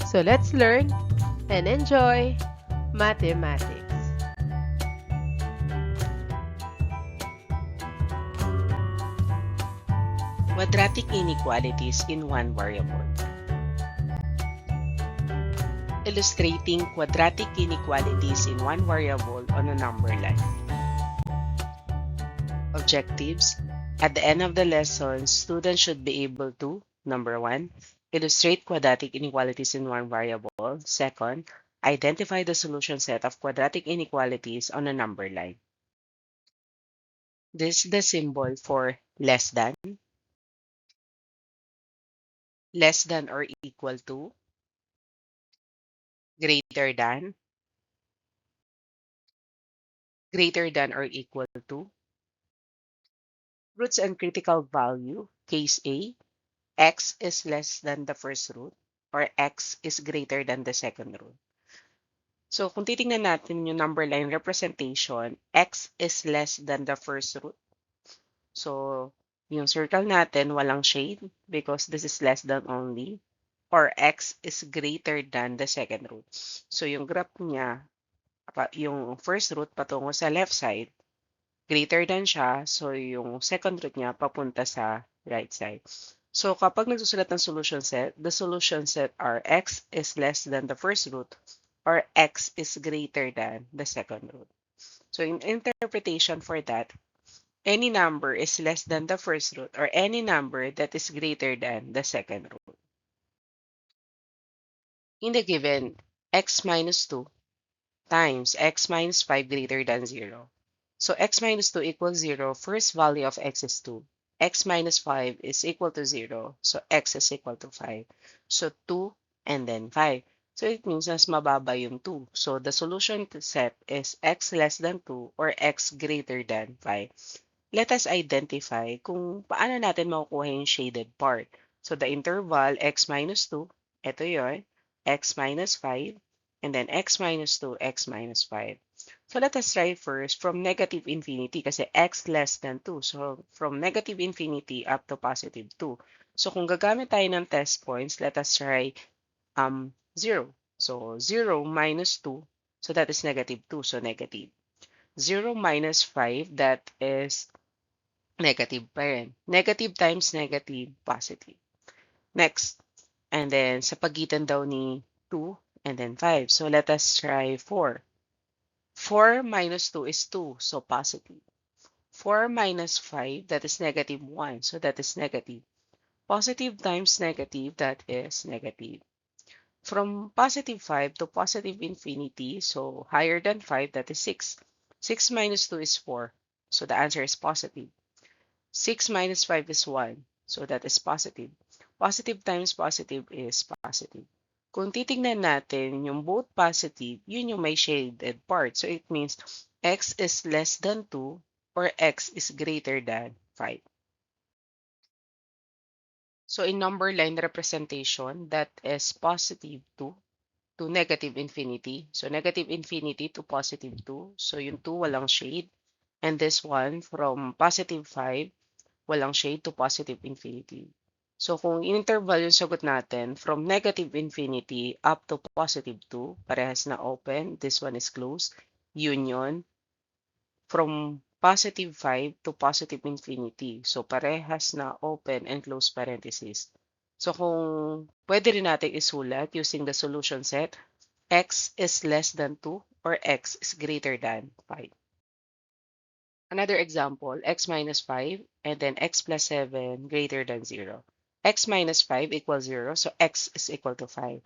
So let's learn and enjoy mathematics. Quadratic inequalities in one variable. Illustrating quadratic inequalities in one variable on a number line. Objectives. At the end of the lesson, students should be able to: number 1, illustrate quadratic inequalities in one variable. Second, identify the solution set of quadratic inequalities on a number line. This is the symbol for less than or equal to, greater than or equal to. Roots and critical value. Case A, x is less than the first root or x is greater than the second root. So kung titingnan natin yung number line representation, x is less than the first root. So yung circle natin walang shade because this is less than only, or x is greater than the second root. So yung graph niya, yung first root patungo sa left side, greater than siya, so yung second root niya papunta sa right side. So kapag nagsusulat ng solution set, the solution set are x is less than the first root or x is greater than the second root. So in interpretation for that, any number is less than the first root or any number that is greater than the second root. In the given, x minus 2 times x minus 5 greater than 0. So x minus 2 equals 0. First value of x is 2. X minus 5 is equal to 0. So x is equal to 5. So 2 and then 5. So it means mas mababa yung 2. So the solution set is x less than 2 or x greater than 5. Let us identify kung paano natin makukuha yung shaded part. So the interval x minus 2, ito yun, x minus 5, and then x minus 2, x minus 5. So let us try first from negative infinity kasi x less than 2. So from negative infinity up to positive 2. So kung gagamit tayo ng test points, let us try 0. So 0 minus 2, so that is negative 2, so negative. 0 minus 5, that is negative pa rin. Negative times negative, positive. Next, and then sa pagitan daw ni 2 and then 5. So let us try 4. 4 minus 2 is 2, so positive. 4 minus 5, that is negative 1, so that is negative. Positive times negative, that is negative. From positive 5 to positive infinity, so higher than 5, that is 6. 6 minus 2 is 4, so the answer is positive. 6 minus 5 is 1, so that is positive. Positive times positive is positive. Kung titingnan natin yung both positive, yun yung may shaded part. So it means x is less than 2 or x is greater than 5. So in number line representation, that is positive 2 to negative infinity. So negative infinity to positive 2. So yung 2 walang shade. And this one from positive 5, walang shade to positive infinity. So kung in-interval yung sagot natin, from negative infinity up to positive 2, parehas na open, this one is closed. Union, from positive 5 to positive infinity. So parehas na open and close parenthesis. So kung pwede rin natin isulat using the solution set, x is less than 2 or x is greater than 5. Another example, x minus 5 and then x plus 7 greater than 0. X minus 5 equals 0, so x is equal to 5.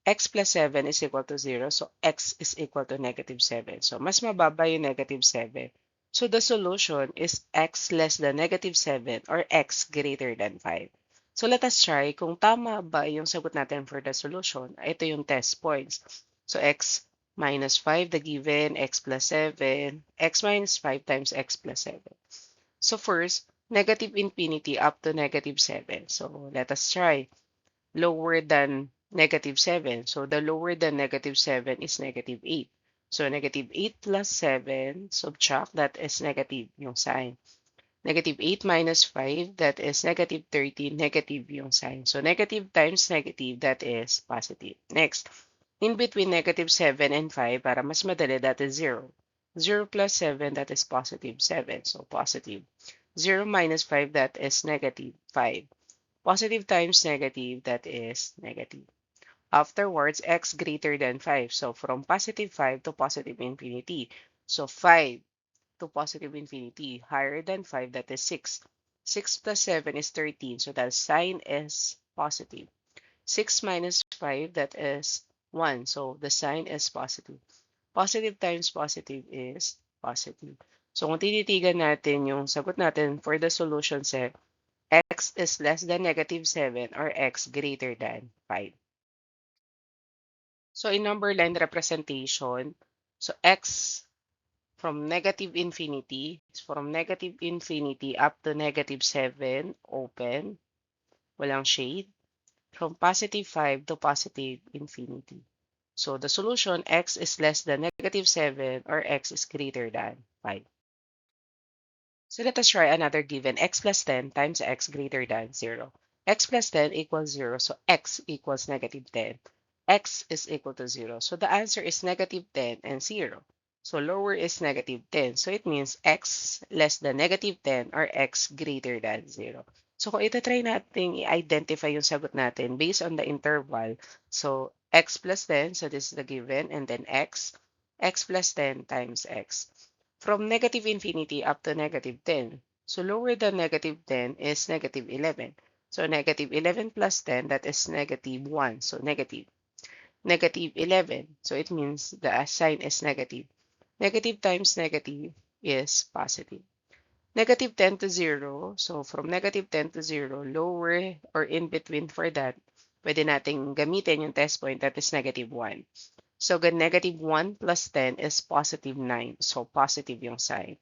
X plus 7 is equal to 0, so x is equal to negative 7. So mas mababa yung negative 7. So the solution is x less than negative 7 or x greater than 5. So let us try kung tama ba yung sagot natin for the solution. Ito yung test points. So x minus 5, the given, x plus 7, x minus 5 times x plus 7. So first, negative infinity up to negative 7. So let us try lower than negative 7. So the lower than negative 7 is negative 8. So negative 8 plus 7, subtract, that is negative yung sign. Negative 8 minus 5, that is negative 13, negative yung sign. So, negative times negative, that is positive. Next, in between negative 7 and 5, para mas madali, that is 0. 0 plus 7, that is positive 7. So, positive. 0 minus 5, that is negative 5. Positive times negative, that is negative. Afterwards, x greater than 5. So, from positive 5 to positive infinity. So, 5 to positive infinity, higher than 5, that is 6. 6 plus 7 is 13, so that sign is positive. 6 minus 5, that is 1, so the sign is positive. Positive times positive is positive. So kung tititigan natin yung sagot natin for the solution set, x is less than negative 7 or x greater than 5. So in number line representation, so x from negative infinity up to negative 7, open, walang shade. From positive 5 to positive infinity. So the solution, x is less than negative 7 or x is greater than 5. So let us try another given, x plus 10 times x greater than 0. X plus 10 equals 0, so x equals negative 10. X is equal to 0. So the answer is negative 10 and 0. So lower is negative 10. So it means x less than negative 10 or x greater than 0. So kung ito-try natin i-identify yung sagot natin based on the interval. So x plus 10, so this is the given, and then x plus 10 times x. From negative infinity up to negative 10. So lower than negative 10 is negative 11. So negative 11 plus 10, that is negative 1. So negative. Negative 11. So it means the sign is negative. Negative times negative is positive. Negative 10 to 0. So from negative 10 to 0, lower or in between for that, pwede nating gamitin yung test point, that is negative 1. So negative 1 plus 10 is positive 9. So positive yung sign.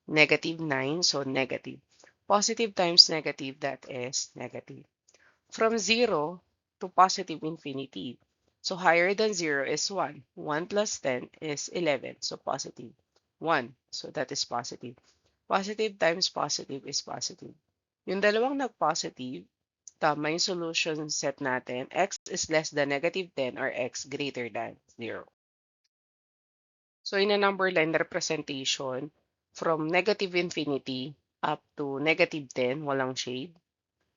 Negative 9, so negative. Positive times negative, that is negative. From 0 to positive infinity. So higher than 0 is 1. 1 plus 10 is 11. So positive. 1. So that is positive. Positive times positive is positive. Yung dalawang nag-positive, tama yung solution set natin. X is less than negative 10 or x greater than 0. So in a number line representation, from negative infinity up to negative 10, walang shade.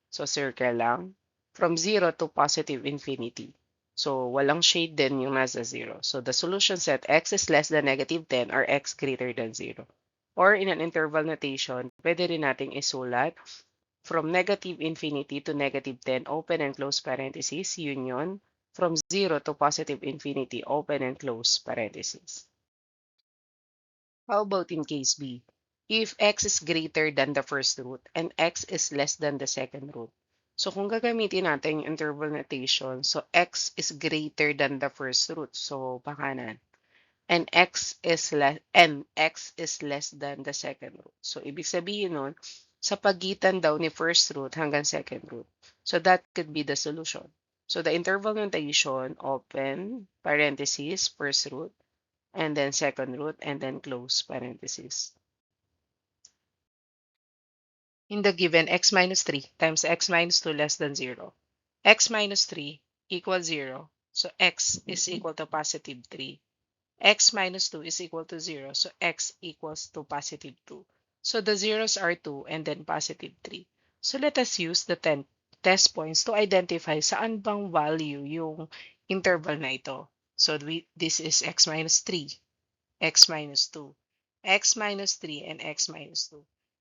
So circle lang. From 0 to positive infinity. So walang shade din yung nasa 0. So the solution set, x is less than negative 10 or x greater than 0. Or in an interval notation, pwede rin nating isulat from negative infinity to negative 10, open and close parentheses, union. From 0 to positive infinity, open and close parentheses. How about in case B? If x is greater than the first root and x is less than the second root. So kung gagamitin natin yung interval notation, so x is greater than the first root. So pakanan. And x is less than the second root. So ibig sabihin nun, sa pagitan daw ni first root hanggang second root. So that could be the solution. So the interval notation, open parentheses, first root, and then second root, and then close parentheses. In the given, x minus 3 times x minus 2 less than 0. X minus 3 equals 0. So x is equal to positive 3. X minus 2 is equal to 0. So x equals to positive 2. So the zeros are 2 and then positive 3. So let us use the 10 test points to identify saan bang value yung interval na ito. So this is x minus 3, x minus 2, x minus 3, and x minus 2.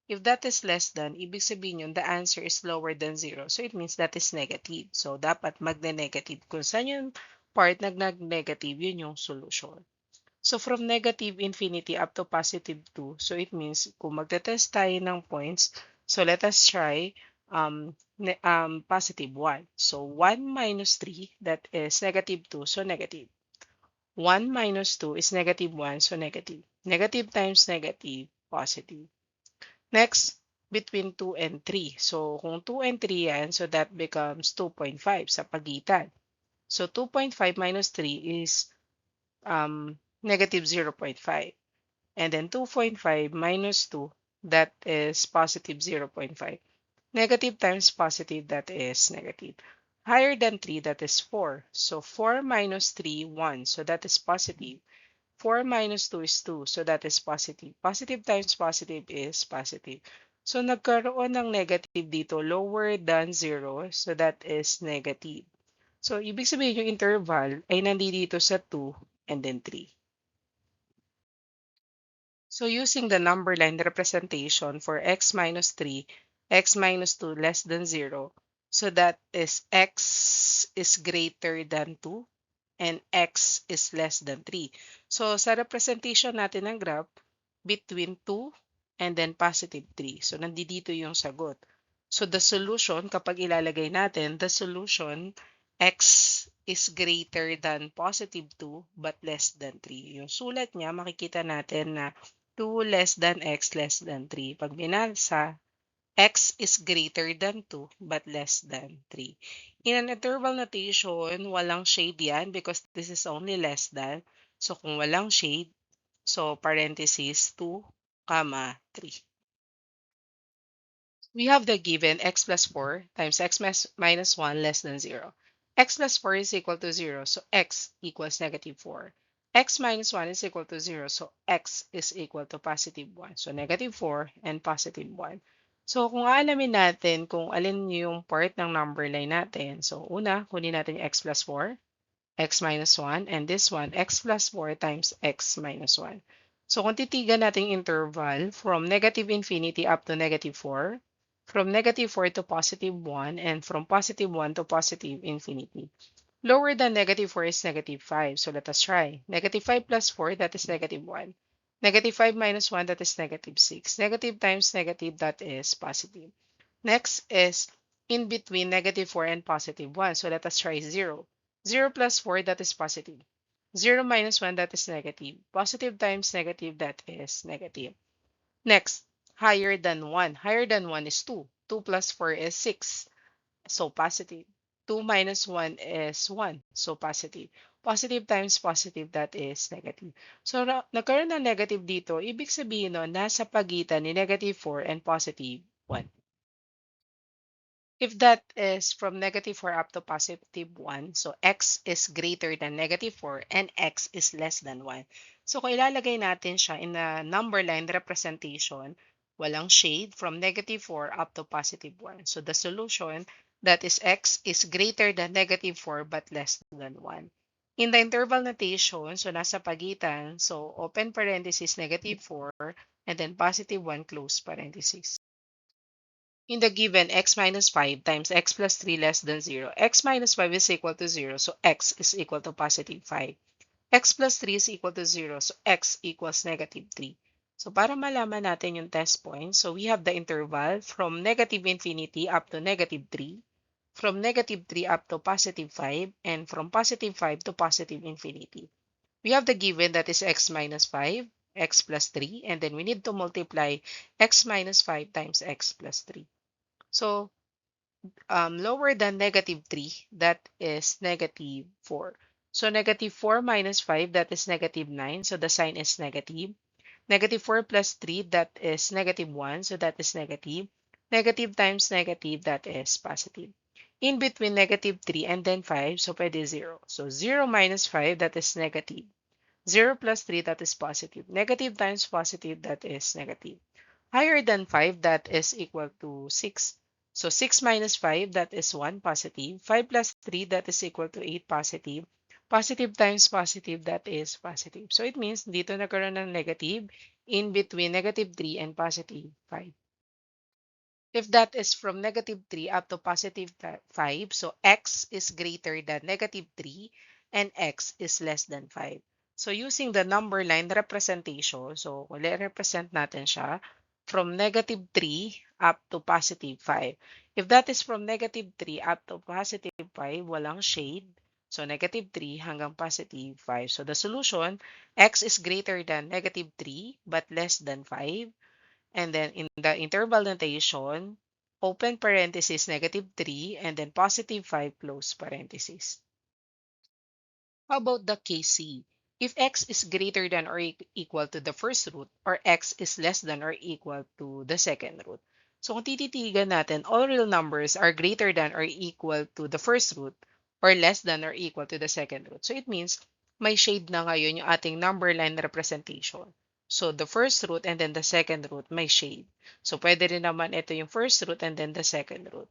If that is less than, ibig sabihin yun, the answer is lower than 0. So it means that is negative. So dapat magne-negative. Kung saan yung part nag-negative, yun yung solution. So from negative infinity up to positive 2, so it means kung magte-test tayo ng points, so let us try positive 1. So 1 minus 3, that is negative 2, so negative. 1 minus 2 is negative 1, so negative. Negative times negative, positive. Next, between 2 and 3. So kung 2 and 3 yan, so that becomes 2.5 sa pagitan. So 2.5 minus 3 is negative 0.5. And then 2.5 minus 2 that is positive 0.5. Negative times positive, that is negative. Higher than 3, that is 4. So 4 minus 3, 1. So that is positive. 4 minus 2 is 2. So that is positive. Positive times positive is positive. So nagkaroon ng negative dito, lower than 0. So that is negative. So ibig sabihin yung interval ay nandito sa 2 and then 3. So using the number line representation for x minus 3, x minus 2 less than 0, so that is x is greater than 2 and x is less than 3. So sa representation natin ng graph, between 2 and then positive 3. So nandito yung sagot. So the solution, kapag ilalagay natin, the solution, x is greater than positive 2 but less than 3. Yung sulat niya, makikita natin na 2 less than x less than 3. Pag binasa, x is greater than 2 but less than 3. In an interval notation, walang shade yan because this is only less than. So kung walang shade, so parenthesis 2, 3. We have the given x plus 4 times x minus 1 less than 0. X plus 4 is equal to 0, so x equals negative 4. X minus 1 is equal to 0, so x is equal to positive 1. So negative 4 and positive 1. So kung aalamin natin kung alin yung part ng number line natin, so una, kunin natin yung x plus 4, x minus 1, and this one, x plus 4 times x minus 1. So kung titigan natin yung interval from negative infinity up to negative 4, from negative 4 to positive 1, and from positive 1 to positive infinity. Lower than negative 4 is negative 5. So let us try. Negative 5 plus 4, that is negative 1. Negative 5 minus 1, that is negative 6. Negative times negative, that is positive. Next is in between negative 4 and positive 1. So let us try 0. 0 plus 4, that is positive. 0 minus 1, that is negative. Positive times negative, that is negative. Next, higher than 1. Higher than 1 is 2. 2 plus 4 is 6. So positive. 2 minus 1 is 1. So positive. Positive times positive, that is negative. So nagkaroon ng negative dito, ibig sabihin nun, nasa pagitan ni negative 4 and positive 1. If that is from negative 4 up to positive 1, so x is greater than negative 4 and x is less than 1. So kung ilalagay natin siya in a number line representation, walang shade from negative 4 up to positive 1. So the solution, that is x is greater than negative 4 but less than 1. In the interval notation, so nasa pagitan, so open parenthesis negative 4 and then positive 1 close parenthesis. In the given x minus 5 times x plus 3 less than 0, x minus 5 is equal to 0, so x is equal to positive 5. X plus 3 is equal to 0, so x equals negative 3. So para malaman natin yung test point, so we have the interval from negative infinity up to negative 3, from negative 3 up to positive 5, and from positive 5 to positive infinity. We have the given, that is x minus 5, x plus 3, and then we need to multiply x minus 5 times x plus 3. So lower than negative 3, that is negative 4. So negative 4 minus 5, that is negative 9. So the sign is negative. Negative 4 plus 3, that is negative 1. So that is negative. Negative times negative, that is positive. In between negative 3 and then 5, so pwede 0. So 0 minus 5, that is negative. 0 plus 3, that is positive. Negative times positive, that is negative. Higher than 5, that is equal to 6. So 6 minus 5, that is 1 positive. 5 plus 3, that is equal to 8 positive. Positive times positive, that is positive. So it means dito nagkaroon ng negative in between negative 3 and positive 5. If that is from negative 3 up to positive 5, so x is greater than negative 3 and x is less than 5. So using the number line representation, so represent natin siya from negative 3 up to positive 5. If that is from negative 3 up to positive 5, walang shade. So negative 3 hanggang positive 5. So the solution, x is greater than negative 3 but less than 5. And then in the interval notation, open parenthesis negative 3 and then positive 5 close parenthesis. How about the case C? if x is greater than or equal to the first root or x is less than or equal to the second root. So kung tititigan natin, all real numbers are greater than or equal to the first root or less than or equal to the second root. So it means may shade na ngayon yung ating number line representation. So the first root and then the second root may shade. So pwede rin naman ito yung first root and then the second root.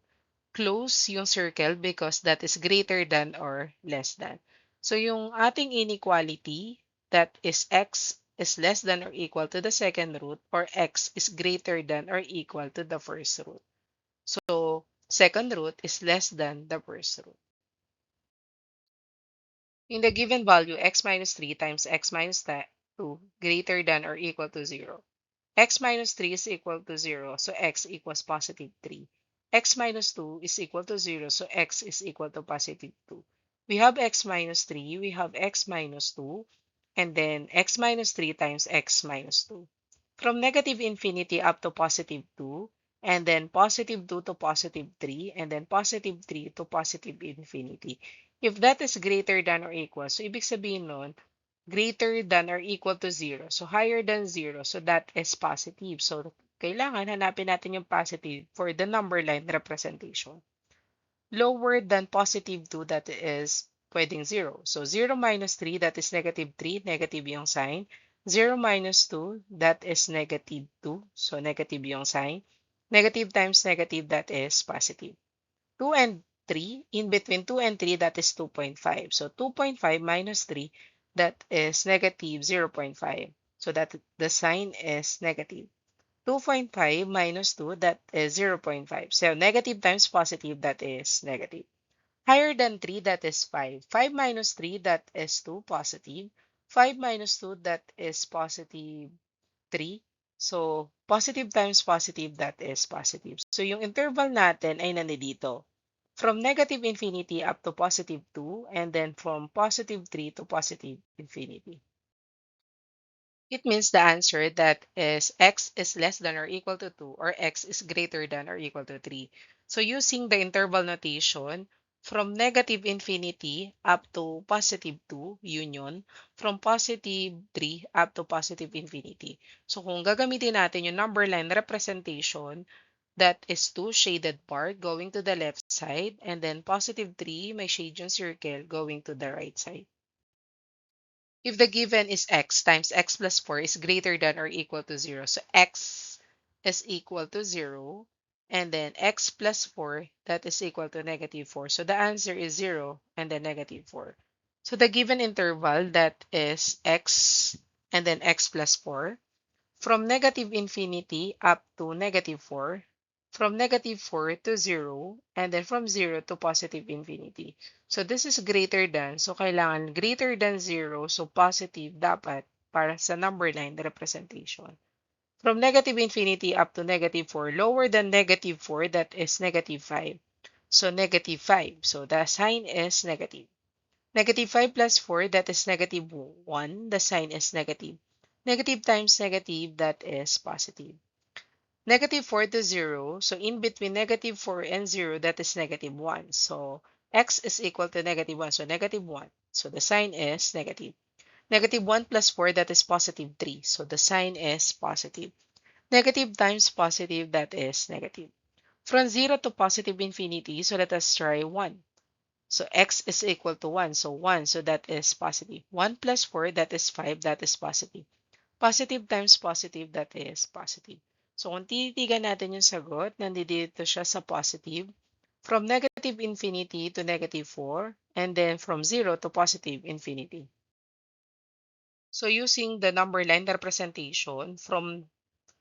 Close yung circle because that is greater than or less than. So yung ating inequality, that is x is less than or equal to the second root or x is greater than or equal to the first root. So second root is less than the first root. In the given value, x minus 3 times x minus 2 greater than or equal to 0. X minus 3 is equal to 0, so x equals positive 3. X minus 2 is equal to 0, so x is equal to positive 2. We have x minus 3, we have x minus 2, and then x minus 3 times x minus 2. From negative infinity up to positive 2, and then positive 2 to positive 3, and then positive 3 to positive infinity. If that is greater than or equal, so ibig sabihin nun, greater than or equal to 0. So, higher than 0. So, that is positive. So, kailangan hanapin natin yung positive for the number line representation. Lower than positive 2, that is pwedeng 0. So, 0 minus 3, that is negative 3. Negative yung sign. 0 minus 2, that is negative 2. So, negative yung sign. Negative times negative, that is positive. 2 and 3, in between 2 and 3, that is 2.5. So 2.5 minus 3, that is negative 0.5. So that the sign is negative. 2.5 minus 2, that is 0.5. So negative times positive, that is negative. Higher than 3, that is 5. 5 minus 3, that is 2, positive. 5 minus 2, that is positive 3. So, positive times positive, that is positive. So, yung interval natin ay nandito. From negative infinity up to positive 2, and then from positive 3 to positive infinity. It means the answer that is x is less than or equal to 2 or x is greater than or equal to 3. So using the interval notation, from negative infinity up to positive 2, union, from positive 3 up to positive infinity. So kung gagamitin natin yung number line representation, that is 2 shaded part going to the left side, and then positive 3 may shade yung circle going to the right side. If the given is x times x plus 4 is greater than or equal to 0, so x is equal to 0, and then x plus 4, that is equal to negative 4. So the answer is 0 and then negative 4. So the given interval, that is x and then x plus 4, from negative infinity up to negative 4, from negative 4 to 0, and then from 0 to positive infinity. So this is greater than, so kailangan greater than 0, so positive dapat para sa number line representation. From negative infinity up to negative 4, lower than negative 4, that is negative 5. So negative 5, so the sign is negative. Negative 5 plus 4, that is negative 1, the sign is negative. Negative times negative, that is positive. Negative 4 to 0, so in between negative 4 and 0, that is negative 1. So x is equal to negative 1, so negative 1. So the sign is negative. Negative 1 plus 4, that is positive 3. So the sign is positive. Negative times positive, that is negative. From 0 to positive infinity, so let us try 1. So x is equal to 1. So 1, so that is positive. 1 plus 4, that is 5, that is positive. Positive times positive, that is positive. So kung tititigan natin yung sagot, nandito siya sa positive. From negative infinity to negative 4, and then from 0 to positive infinity. So using the number line representation, from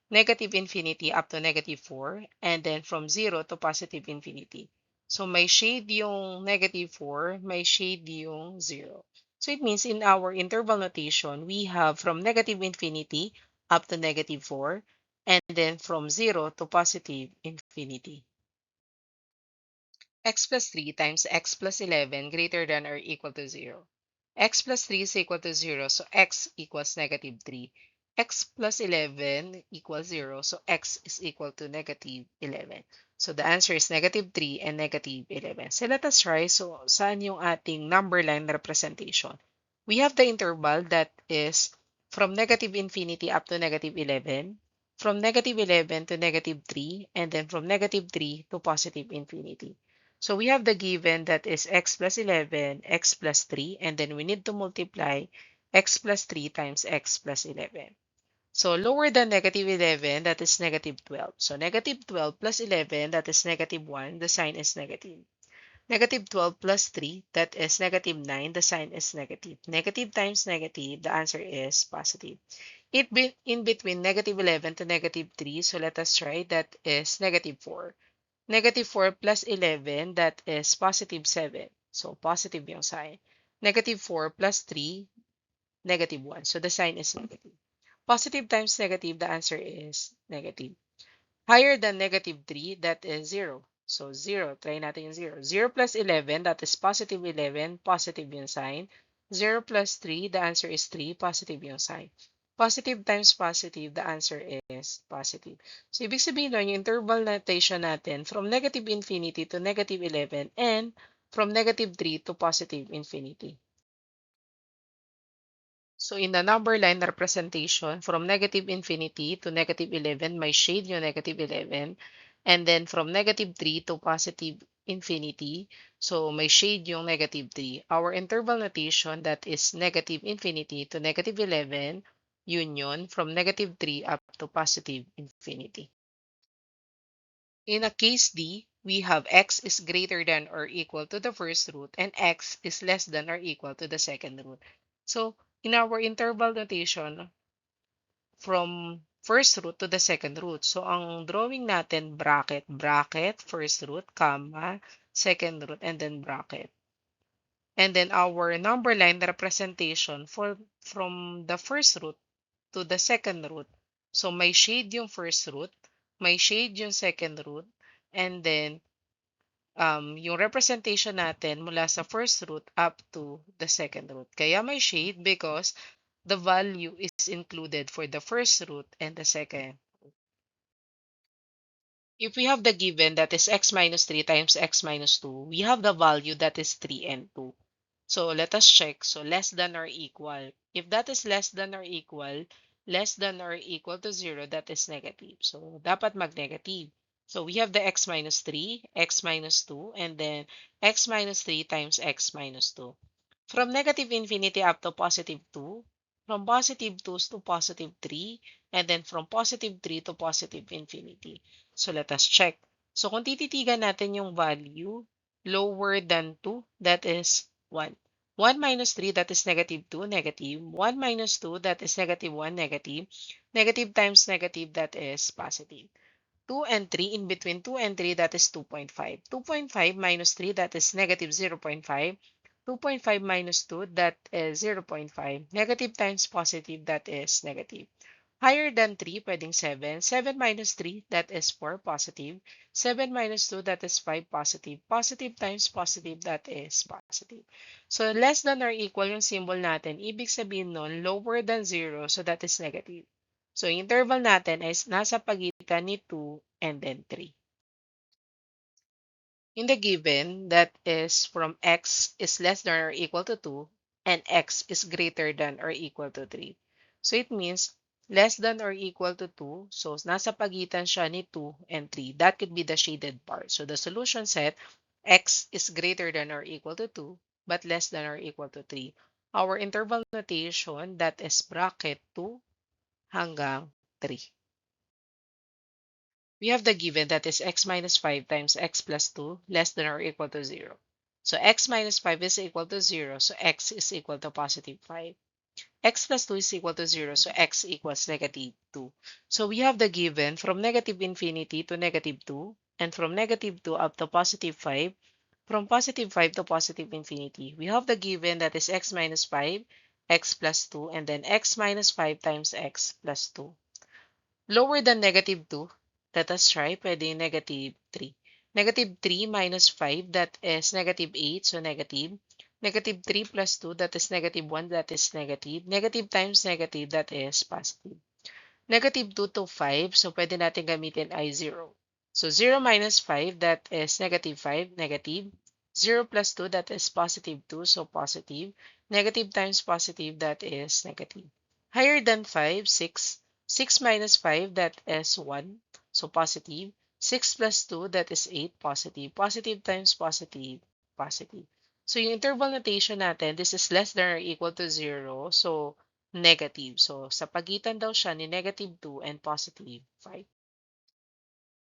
negative infinity up to negative 4, and then from 0 to positive infinity. So may shade yung negative 4, may shade yung 0. So it means in our interval notation, we have from negative infinity up to negative 4, and then from 0 to positive infinity. X plus 3 times x plus 11 greater than or equal to 0. X plus 3 is equal to 0, so x equals negative 3. X plus 11 equals 0, so x is equal to negative 11. So the answer is negative 3 and negative 11. So let us try. So saan yung ating number line representation? We have the interval that is from negative infinity up to negative 11, from negative 11 to negative 3, and then from negative 3 to positive infinity. So we have the given that is x plus 11, x plus 3, and then we need to multiply x plus 3 times x plus 11. So lower than negative 11, that is negative 12. So negative 12 plus 11, that is negative 1, the sign is negative. Negative 12 plus 3, that is negative 9, the sign is negative. Negative times negative, the answer is positive. It be in between negative 11 to negative 3, so let us try, that is negative 4. Negative 4 plus 11, that is positive 7. So positive yung sign. Negative 4 plus 3, negative 1. So the sign is negative. Positive times negative, the answer is negative. Higher than negative 3, that is 0. So 0, try natin yung 0. 0 plus 11, that is positive 11, positive yung sign. 0 plus 3, the answer is 3, positive yung sign. Positive times positive, the answer is positive. So ibig sabihin nun, yung interval notation natin from negative infinity to negative 11 and from negative 3 to positive infinity. So in the number line representation, from negative infinity to negative 11, may shade yung negative 11. And then from negative 3 to positive infinity, so may shade yung negative 3. Our interval notation, that is negative infinity to negative 11, union from negative 3 up to positive infinity. In a case D, we have x is greater than or equal to the first root and x is less than or equal to the second root. So in our interval notation, from first root to the second root. So ang drawing natin, bracket, bracket, first root, comma, second root, and then bracket. And then our number line representation from the first root to the second root. So may shade yung first root, may shade yung second root, and then yung representation natin mula sa first root up to the second root. Kaya may shade because the value is included for the first root and the second. If we have the given that is x minus 3 times x minus 2, we have the value that is 3 and 2. So let us check. So less than or equal. If that is less than or equal to 0, that is negative. So dapat mag-negative. So we have the x minus 3, x minus 2, and then x minus 3 times x minus 2. From negative infinity up to positive 2, from positive 2 to positive 3, and then from positive 3 to positive infinity. So let us check. So kung tititigan natin yung value, lower than 2, that is 1. 1 minus 3, that is negative 2, negative. 1 minus 2, that is negative 1, negative. Negative times negative, that is positive. 2 and 3, in between 2 and 3, that is 2.5. 2.5 minus 3, that is negative 0.5. 2.5 minus 2, that is 0.5. Negative times positive, that is negative. Higher than 3, pwedeng 7. 7 minus 3, that is 4, positive. 7 minus 2, that is 5, positive. Positive times positive, that is positive. So, less than or equal yung symbol natin. Ibig sabihin nun, lower than 0, so that is negative. So, yung interval natin is nasa pagitan ni 2 and then 3. In the given, that is from x is less than or equal to 2 and x is greater than or equal to 3. So it means less than or equal to 2. So nasa pagitan siya ni 2 and 3. That could be the shaded part. So the solution set, x is greater than or equal to 2 but less than or equal to 3. Our interval notation, that is bracket 2 hanggang 3. We have the given that is x minus 5 times x plus 2 less than or equal to 0. So x minus 5 is equal to 0, so x is equal to positive 5. X plus 2 is equal to 0, so x equals negative 2. So we have the given from negative infinity to negative 2, and from negative 2 up to positive 5, from positive 5 to positive infinity. We have the given that is x minus 5, x plus 2, and then x minus 5 times x plus 2. Lower than negative 2, let us try, pwede negative 3. Negative 3 minus 5, that is negative 8, so negative. Negative 3 plus 2, that is negative 1, that is negative. Negative times negative, that is positive. Negative 2 to 5, so pwede natin gamitin ay 0. So 0 minus 5, that is negative 5, negative. 0 plus 2, that is positive 2, so positive. Negative times positive, that is negative. Higher than 5, 6. 6 minus 5, that is 1, so positive. 6 plus 2, that is 8, positive. Positive times positive, positive. So yung interval notation natin, this is less than or equal to 0, so negative. So sa pagitan daw siya ni negative 2 and positive 5.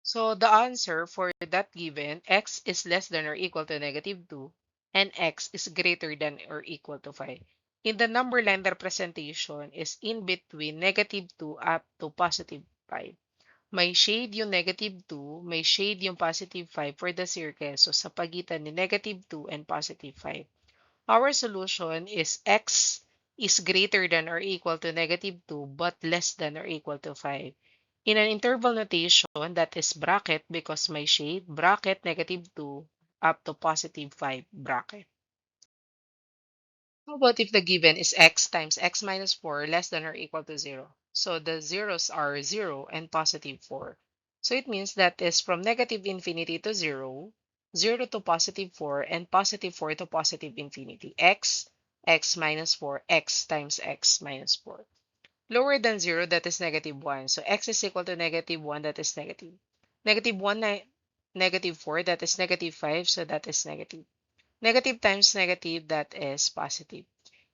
So the answer for that given, x is less than or equal to negative 2 and x is greater than or equal to 5. In the number line, the representation is in between negative 2 up to positive 5. May shade yung negative 2, may shade yung positive 5 for the circle. So sa pagitan ni negative 2 and positive 5. Our solution is x is greater than or equal to negative 2 but less than or equal to 5. In an interval notation, that is bracket because my shade, bracket negative 2 up to positive 5 bracket. How about if the given is x times x minus 4 less than or equal to 0? So the zeros are 0 and positive 4. So it means that is from negative infinity to 0, 0 to positive 4, and positive 4 to positive infinity. X minus 4, x times x minus 4. Lower than 0, that is negative 1. So x is equal to negative 1, that is negative. Negative 1, negative 4, that is negative 5, so that is negative. Negative times negative, that is positive.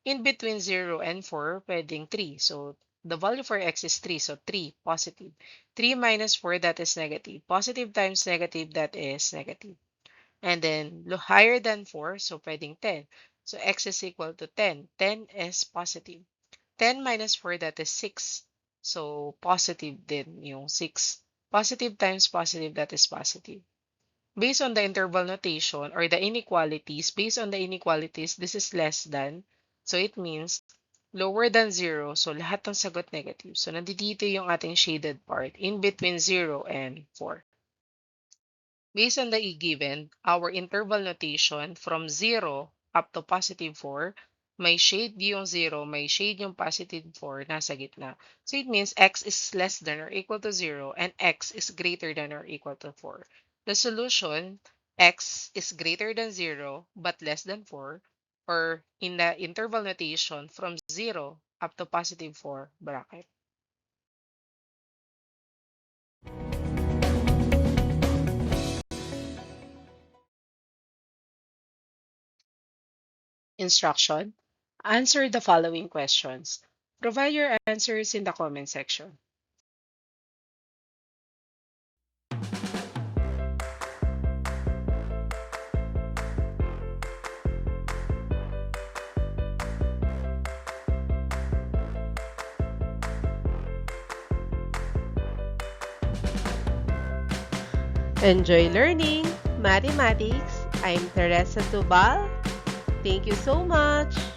In between 0 and 4, pwedeng 3. So the value for x is 3, so 3, positive. 3 minus 4, that is negative. Positive times negative, that is negative. And then higher than 4, so pwedeng 10. So x is equal to 10. 10 is positive. 10 minus 4, that is 6. So, positive din yung 6. Positive times positive, that is positive. Based on the interval notation or the inequalities, based on the inequalities, this is less than. So, it means lower than 0. So, lahat ng sagot negative. So, nandito yung ating shaded part in between 0 and 4. Based on the given, our interval notation from 0 up to positive 4, may shade yung 0, may shade yung positive 4, nasa gitna. So it means x is less than or equal to 0 and x is greater than or equal to 4. The solution, x is greater than 0 but less than 4, or in the interval notation from 0 up to positive 4 bracket. Instruction: answer the following questions. Provide your answers in the comment section. Enjoy learning mathematics. I'm Teresa Tubal. Thank you so much.